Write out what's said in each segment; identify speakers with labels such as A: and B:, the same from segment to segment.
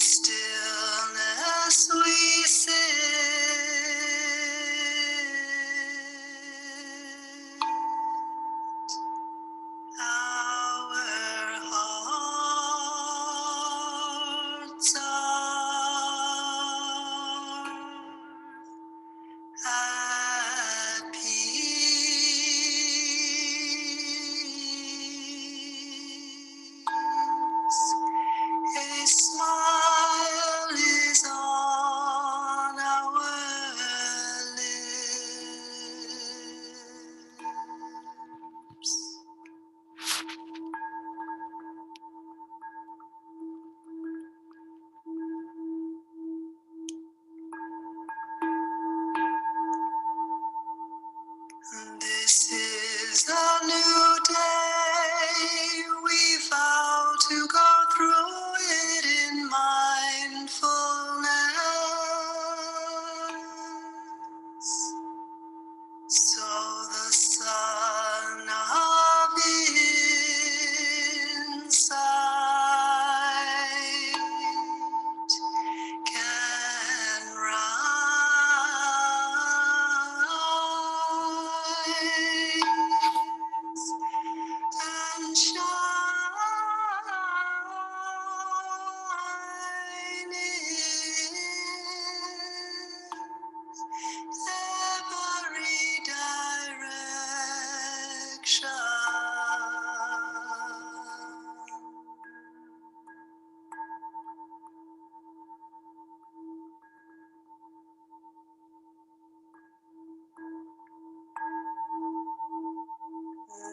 A: stillness we sit, our hearts are at peace. A smile is on our lips. This is a new day. We vow to go through it in mindfulness. So the sun of insight can rise and shine in every direction.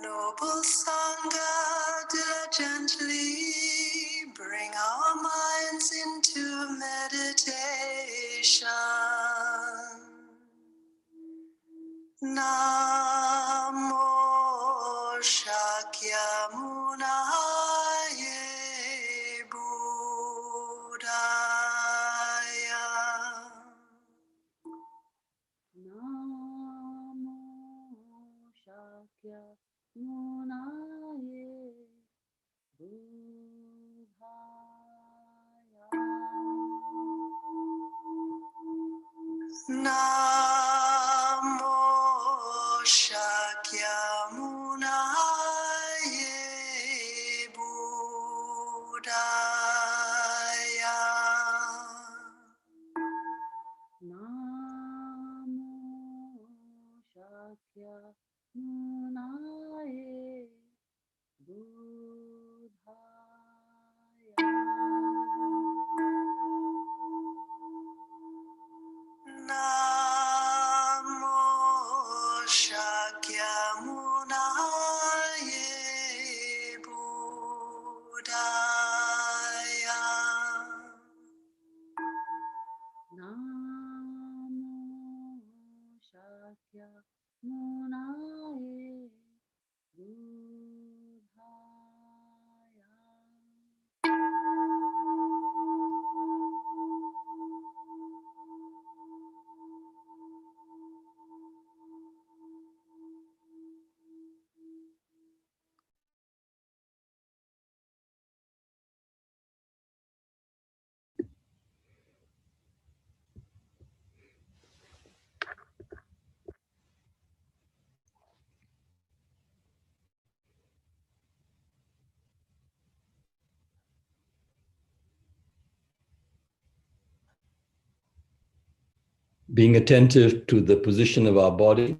A: Noble Sangha, diligently bring our minds into meditation. Namo Shakyamunaye Buddhaya.
B: Namo Shakya Munaye Buddhaya.
A: Namo Shakyamunaye Buddhaya.
B: Namo Shakya Munaye Buddhaya.
A: Namo Shakyamunaye Buddhaya.
B: Namo Shakya Munaye
C: Being attentive to the position of our body.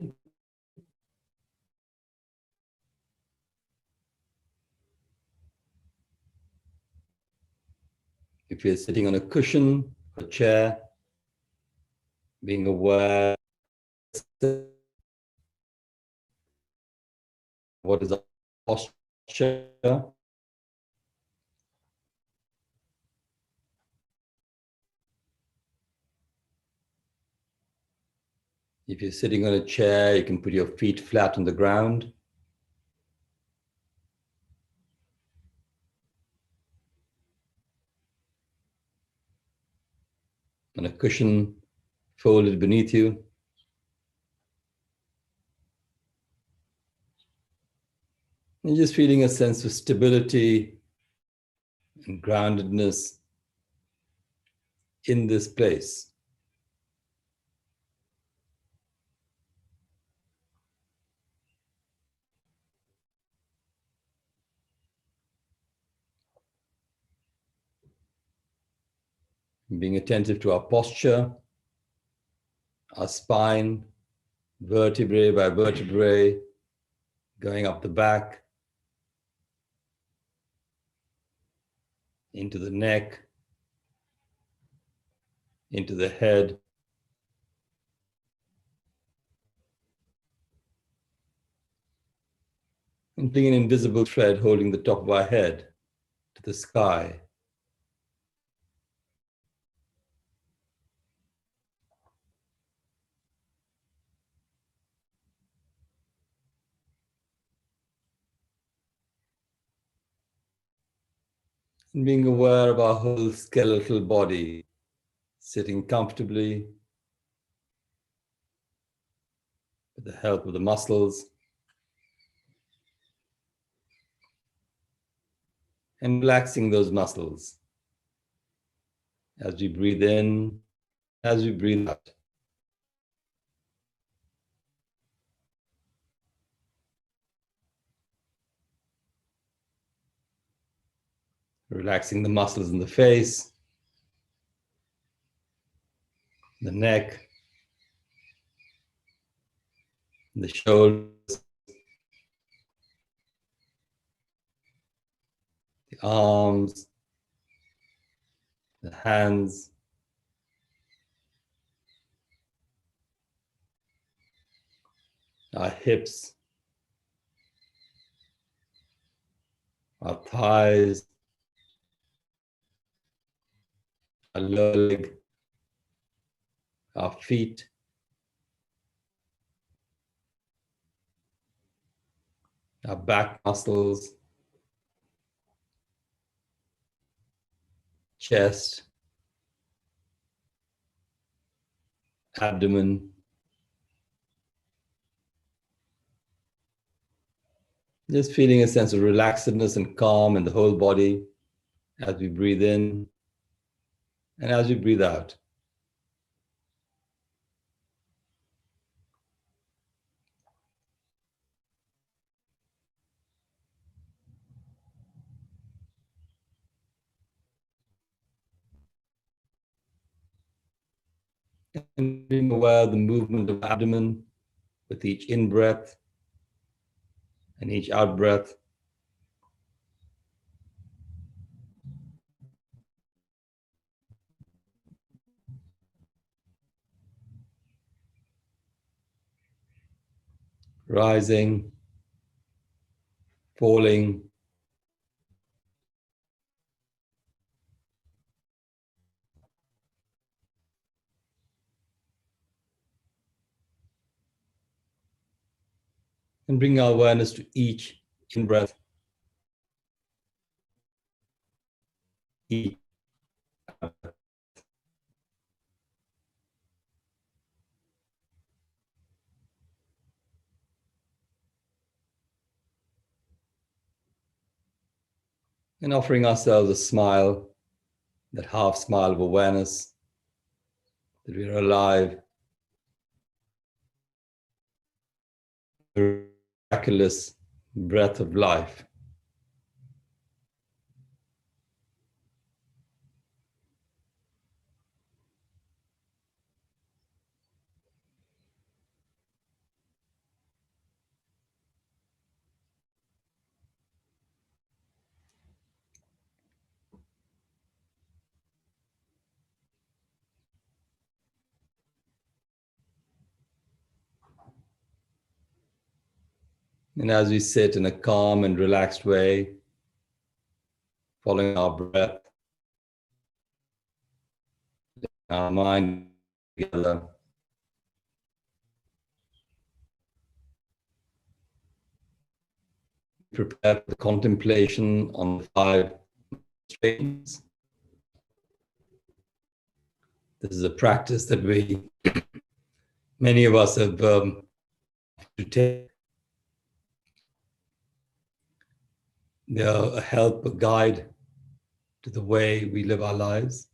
C: If you're sitting on a cushion, a chair, being aware what is our posture. If you're sitting on a chair, you can put your feet flat on the ground. On a cushion folded beneath you. And just feeling a sense of stability and groundedness in this place. Being attentive to our posture, our spine, vertebrae by vertebrae, going up the back, into the neck, into the head, and being an invisible thread holding the top of our head to the sky. And being aware of our whole skeletal body, sitting comfortably with the help of the muscles, and relaxing those muscles as we breathe in, as we breathe out. Relaxing the muscles in the face, the neck, the shoulders, the arms, the hands, our hips, our thighs, our lower leg, our feet, our back muscles, chest, abdomen, just feeling a sense of relaxedness and calm in the whole body as we breathe in and as we breathe out. And being aware of the movement of the abdomen with each in-breath and each out-breath. Rising, falling, and bring our awareness to each in-breath, each out-breath. And offering ourselves a smile, that half smile of awareness, that we are alive, a miraculous breath of life. And as we sit in a calm and relaxed way, following our breath, our mind together, prepare for the contemplation on the five strains. This is a practice that many of us have to take. They are a help, a guide to the way we live our lives.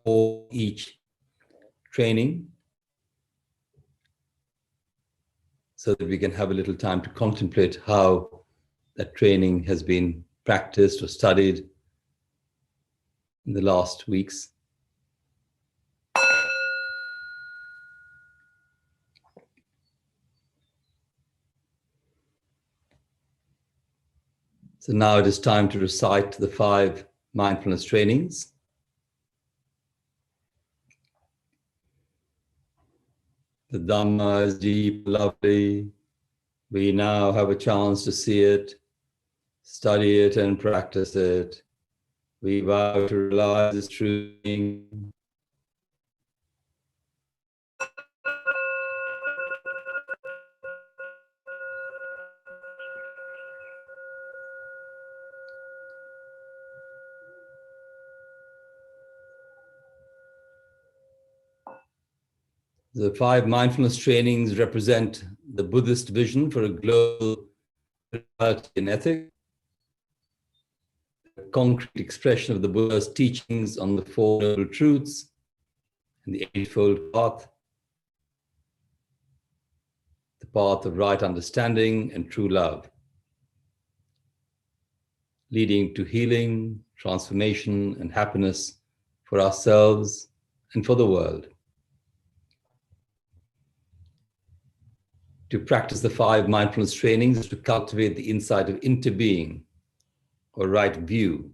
C: For each training, so that we can have a little time to contemplate how that training has been practiced or studied in the last weeks. So now it is time to recite the 5 mindfulness trainings. The Dhamma is deep, lovely. We now have a chance to see it, study it, and practice it. We vow to realize its true meaning. The 5 mindfulness trainings represent the Buddhist vision for a global morality and ethics, a concrete expression of the Buddha's teachings on the 4 Noble Truths and the Eightfold Path, the path of right understanding and true love, leading to healing, transformation, and happiness for ourselves and for the world. To practice the 5 mindfulness trainings is to cultivate the insight of interbeing, or right view,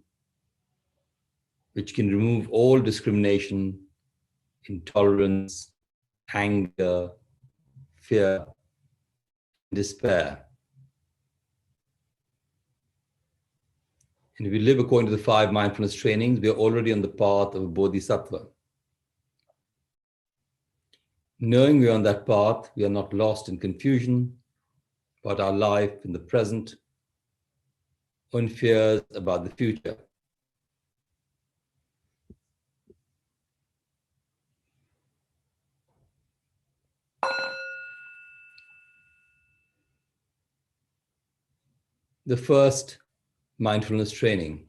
C: which can remove all discrimination, intolerance, anger, fear, despair. And if we live according to the 5 mindfulness trainings, we are already on the path of a bodhisattva. Knowing we are on that path, we are not lost in confusion about our life in the present or in fears about the future. The first mindfulness training.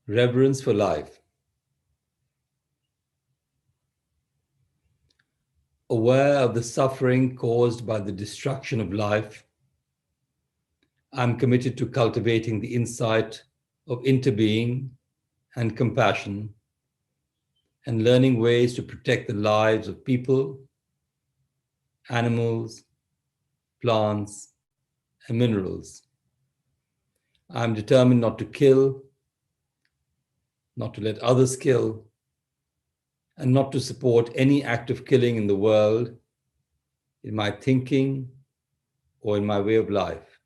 C: Reverence for life. Aware of the suffering caused by the destruction of life, I'm committed to cultivating the insight of interbeing and compassion, and learning ways to protect the lives of people, animals, plants, and minerals. I'm determined not to kill, not to let others kill, and not to support any act of killing in the world, in my thinking, or in my way of life.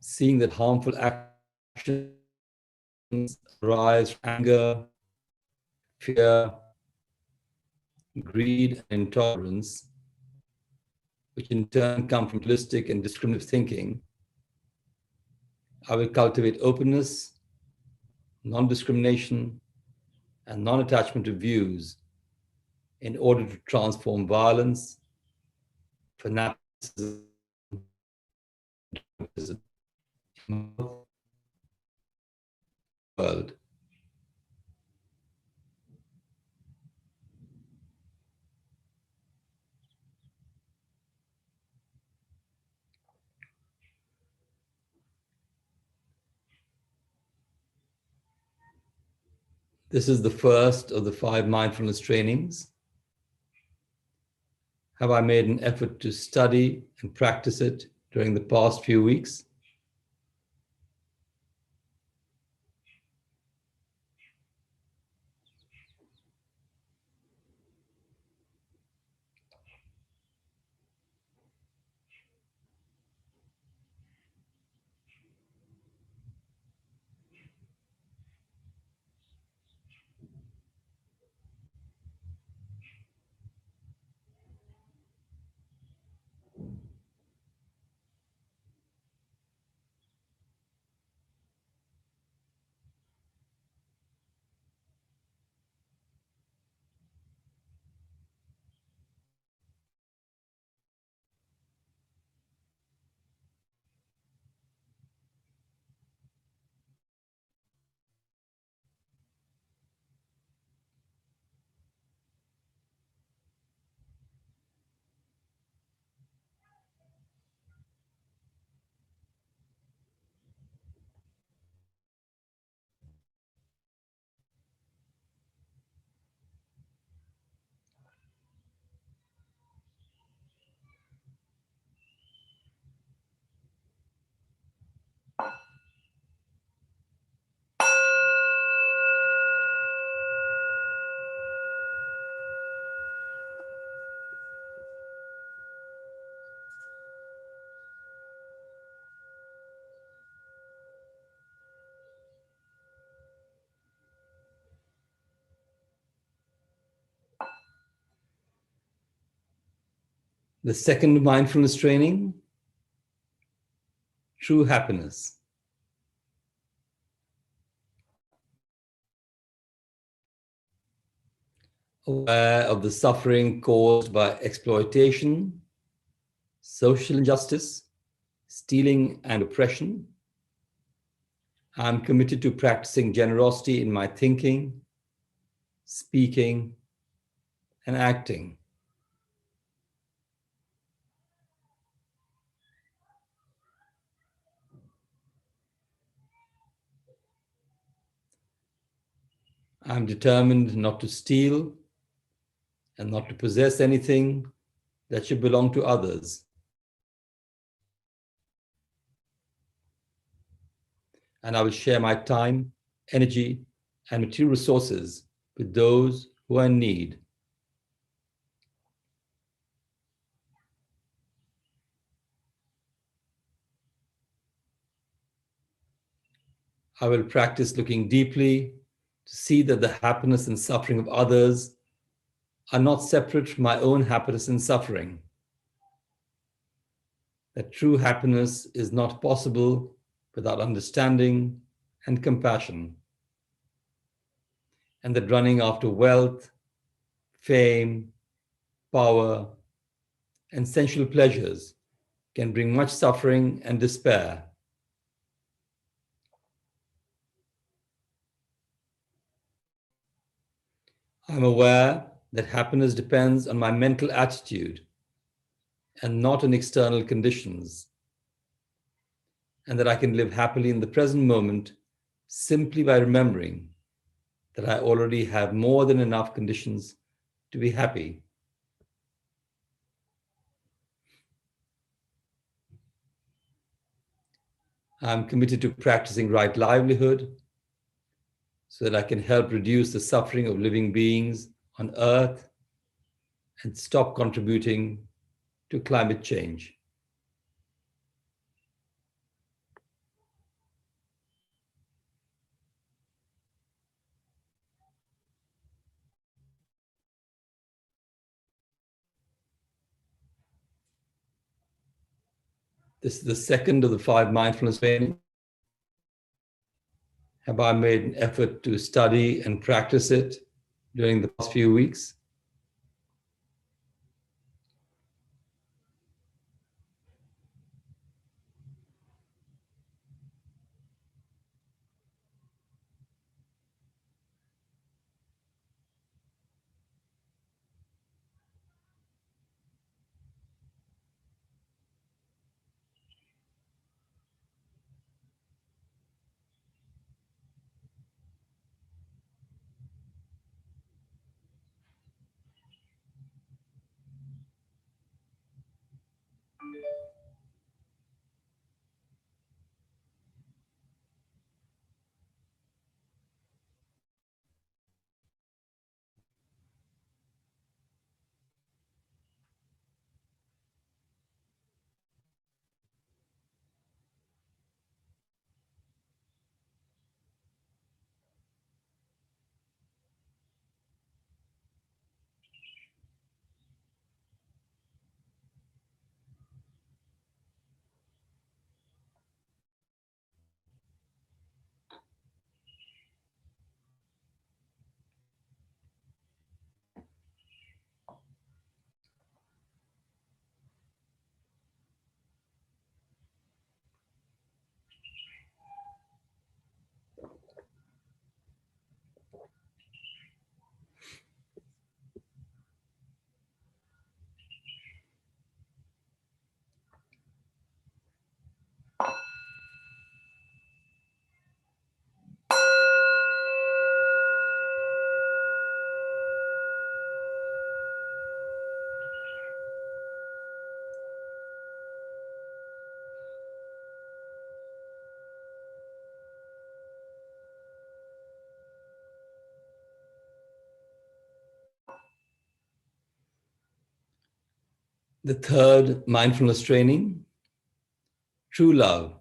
C: Seeing that harmful actions arise from anger, fear, greed, and intolerance, which in turn come from dualistic and discriminative thinking, I will cultivate openness, non-discrimination, and non-attachment to views in order to transform violence, fanaticism, in the world. This is the first of the 5 mindfulness trainings. Have I made an effort to study and practice it during the past few weeks? The second mindfulness training, true happiness. Aware of the suffering caused by exploitation, social injustice, stealing, and oppression. I'm committed to practicing generosity in my thinking, speaking, and acting. I'm determined not to steal and not to possess anything that should belong to others. And I will share my time, energy, and material resources with those who are in need. I will practice looking deeply to see that the happiness and suffering of others are not separate from my own happiness and suffering. That true happiness is not possible without understanding and compassion. And that running after wealth, fame, power, and sensual pleasures can bring much suffering and despair. I'm aware that happiness depends on my mental attitude and not on external conditions, and that I can live happily in the present moment simply by remembering that I already have more than enough conditions to be happy. I'm committed to practicing right livelihood so that I can help reduce the suffering of living beings on Earth and stop contributing to climate change. This is the second of the 5 mindfulness training. Have I made an effort to study and practice it during the past few weeks? The third mindfulness training, true love.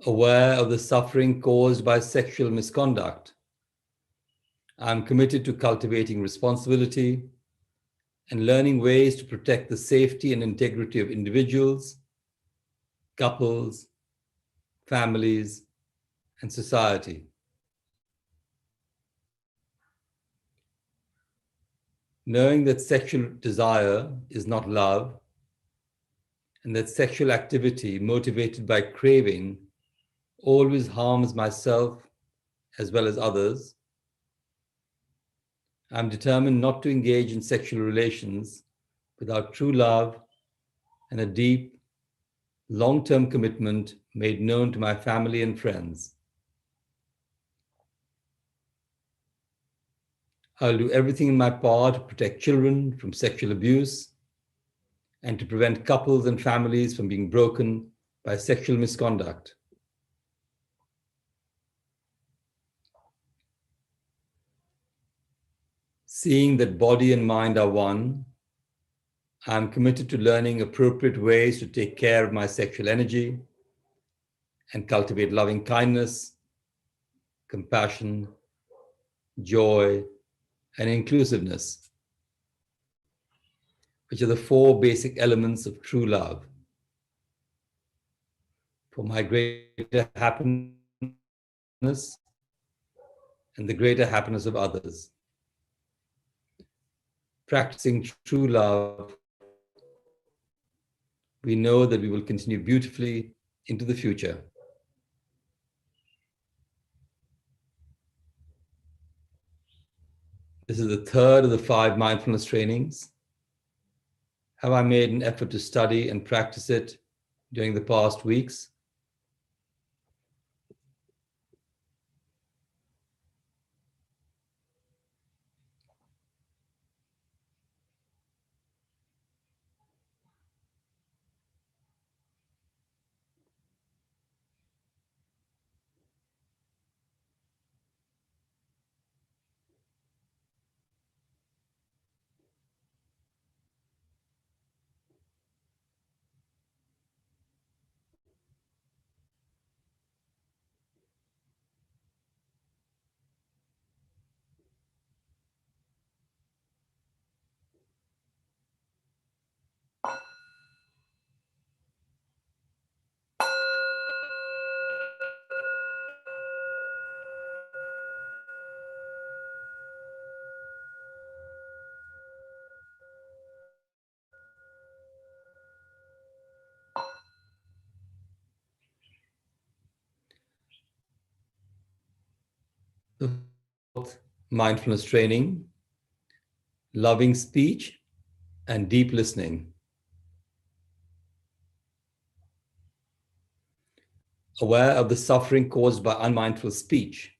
C: Aware of the suffering caused by sexual misconduct. I'm committed to cultivating responsibility and learning ways to protect the safety and integrity of individuals, couples, families, and society. Knowing that sexual desire is not love, and that sexual activity motivated by craving always harms myself as well as others, I'm determined not to engage in sexual relations without true love and a deep, long-term commitment made known to my family and friends. I'll do everything in my power to protect children from sexual abuse and to prevent couples and families from being broken by sexual misconduct. Seeing that body and mind are one, I am committed to learning appropriate ways to take care of my sexual energy and cultivate loving kindness, compassion, joy, and inclusiveness, which are the four basic elements of true love, for my greater happiness and the greater happiness of others. Practicing true love, we know that we will continue beautifully into the future. This is the third of the 5 mindfulness trainings. Have I made an effort to study and practice it during the past weeks? The fourth mindfulness training, loving speech and deep listening. Aware of the suffering caused by unmindful speech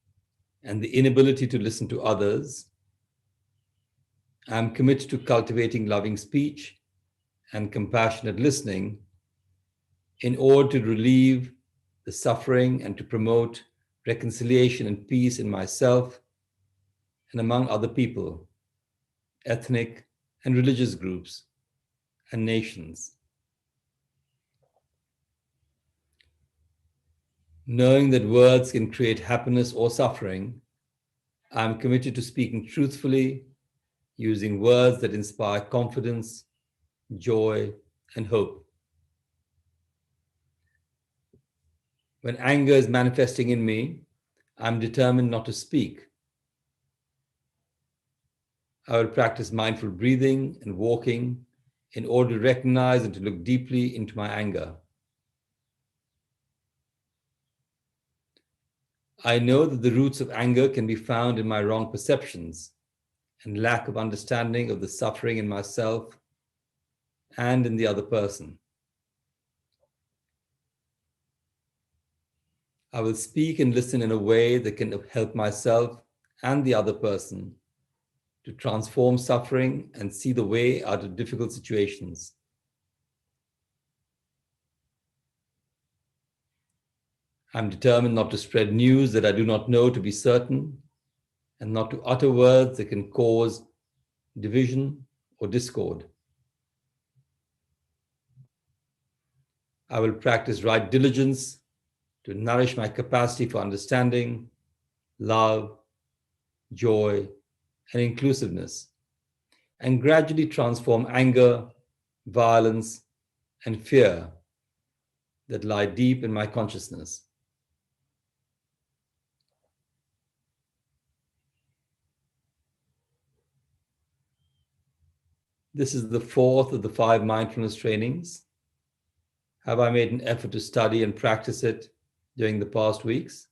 C: and the inability to listen to others, I am committed to cultivating loving speech and compassionate listening in order to relieve the suffering and to promote reconciliation and peace in myself and among other people, ethnic and religious groups, and nations. Knowing that words can create happiness or suffering, I am committed to speaking truthfully, using words that inspire confidence, joy, and hope. When anger is manifesting in me, I am determined not to speak. I will practice mindful breathing and walking in order to recognize and to look deeply into my anger. I know that the roots of anger can be found in my wrong perceptions and lack of understanding of the suffering in myself and in the other person. I will speak and listen in a way that can help myself and the other person to transform suffering and see the way out of difficult situations. I'm determined not to spread news that I do not know to be certain and not to utter words that can cause division or discord. I will practice right diligence to nourish my capacity for understanding, love, joy, and inclusiveness, and gradually transform anger, violence, and fear that lie deep in my consciousness. This is the fourth of the 5 mindfulness trainings. Have I made an effort to study and practice it during the past weeks?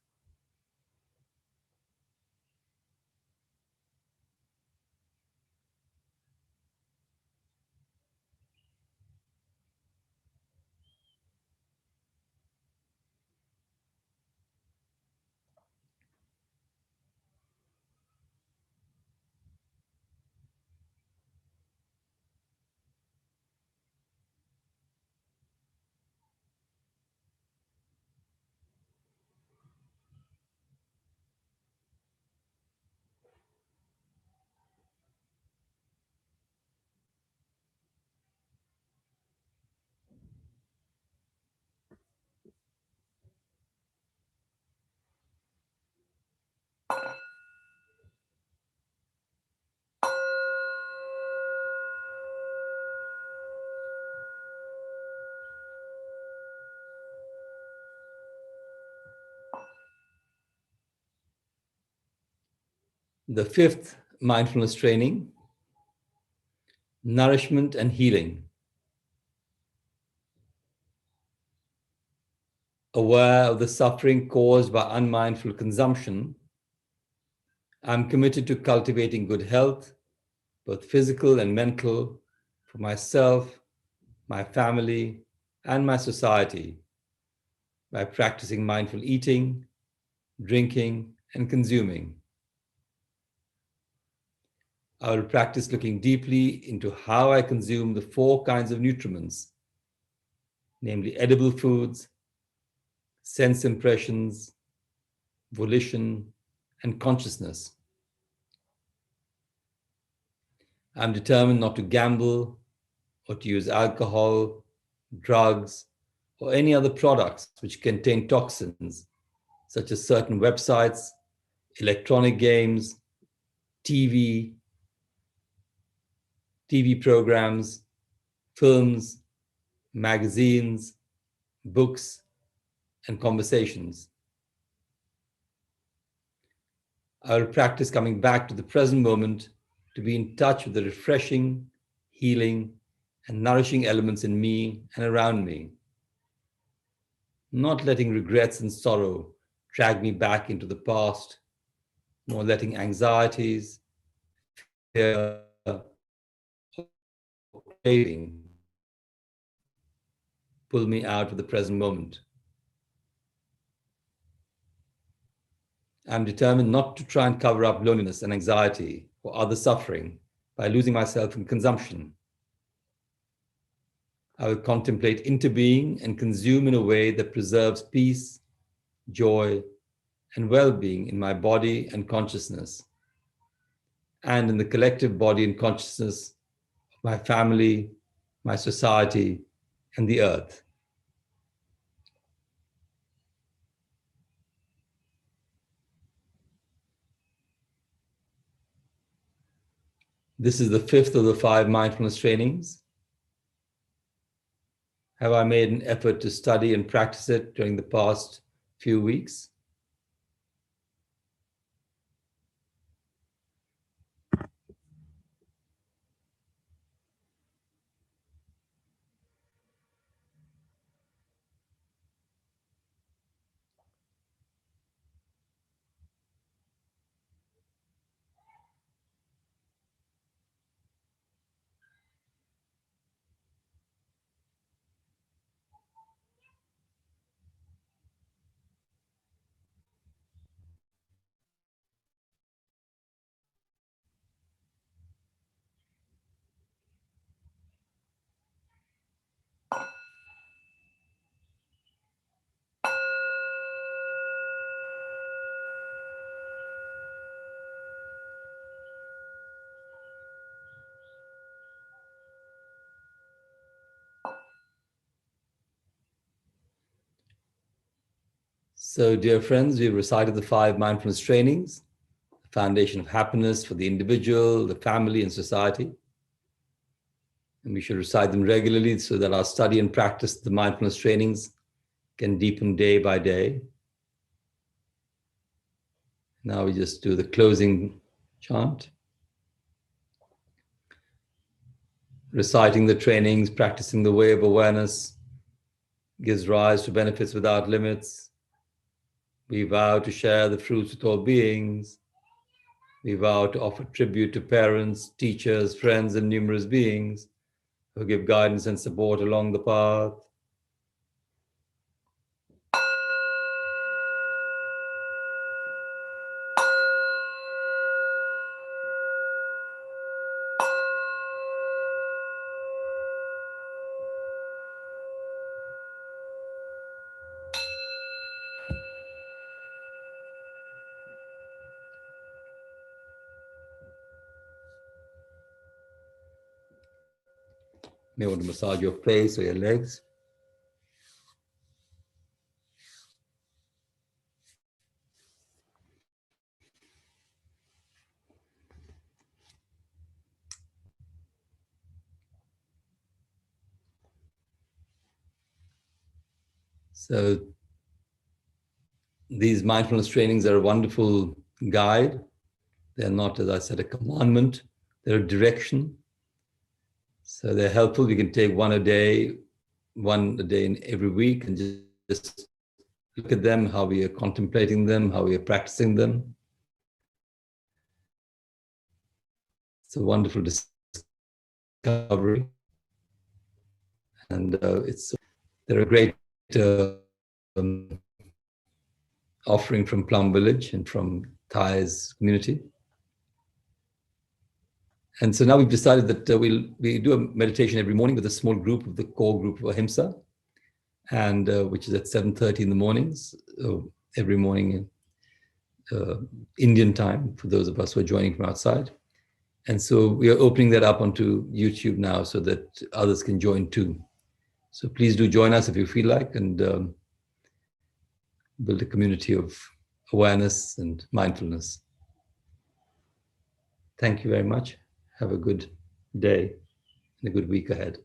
C: The fifth mindfulness training, nourishment and healing. Aware of the suffering caused by unmindful consumption, I'm committed to cultivating good health, both physical and mental, for myself, my family, and my society by practicing mindful eating, drinking, and consuming. I will practice looking deeply into how I consume the 4 kinds of nutriments, namely edible foods, sense impressions, volition, and consciousness. I'm determined not to gamble or to use alcohol, drugs, or any other products which contain toxins, such as certain websites, electronic games, TV, TV programs, films, magazines, books, and conversations. I will practice coming back to the present moment to be in touch with the refreshing, healing, and nourishing elements in me and around me, not letting regrets and sorrow drag me back into the past, nor letting anxieties, fear, or craving pull me out of the present moment. I'm determined not to try and cover up loneliness and anxiety or other suffering by losing myself in consumption. I will contemplate interbeing and consume in a way that preserves peace, joy, and well-being in my body and consciousness, and in the collective body and consciousness of my family, my society, and the earth. This is the 5th of the 5 mindfulness trainings. Have I made an effort to study and practice it during the past few weeks? So, dear friends, we've recited the 5 mindfulness trainings. foundation of happiness for the individual, the family, and society. And we should recite them regularly so that our study and practice the mindfulness trainings can deepen day by day. Now we just do the closing chant. Reciting the trainings, practicing the way of awareness gives rise to benefits without limits. We vow to share the fruits with all beings. We vow to offer tribute to parents, teachers, friends, and numerous beings who give guidance and support along the path. You may want to massage your face or your legs. So these mindfulness trainings are a wonderful guide. They're not, as I said, a commandment. They're a direction. So they're helpful. We can take one a day in every week, and just look at them, how we are contemplating them, how we are practicing them. It's a wonderful discovery. And they're a great offering from Plum Village and from Thai's community. And so now we've decided that we do a meditation every morning with a small group of the core group of Ahimsa, and which is at 7:30 in the mornings, every morning, Indian time, for those of us who are joining from outside. And so we are opening that up onto YouTube now so that others can join too. So please do join us if you feel like, and build a community of awareness and mindfulness. Thank you very much. Have a good day and a good week ahead.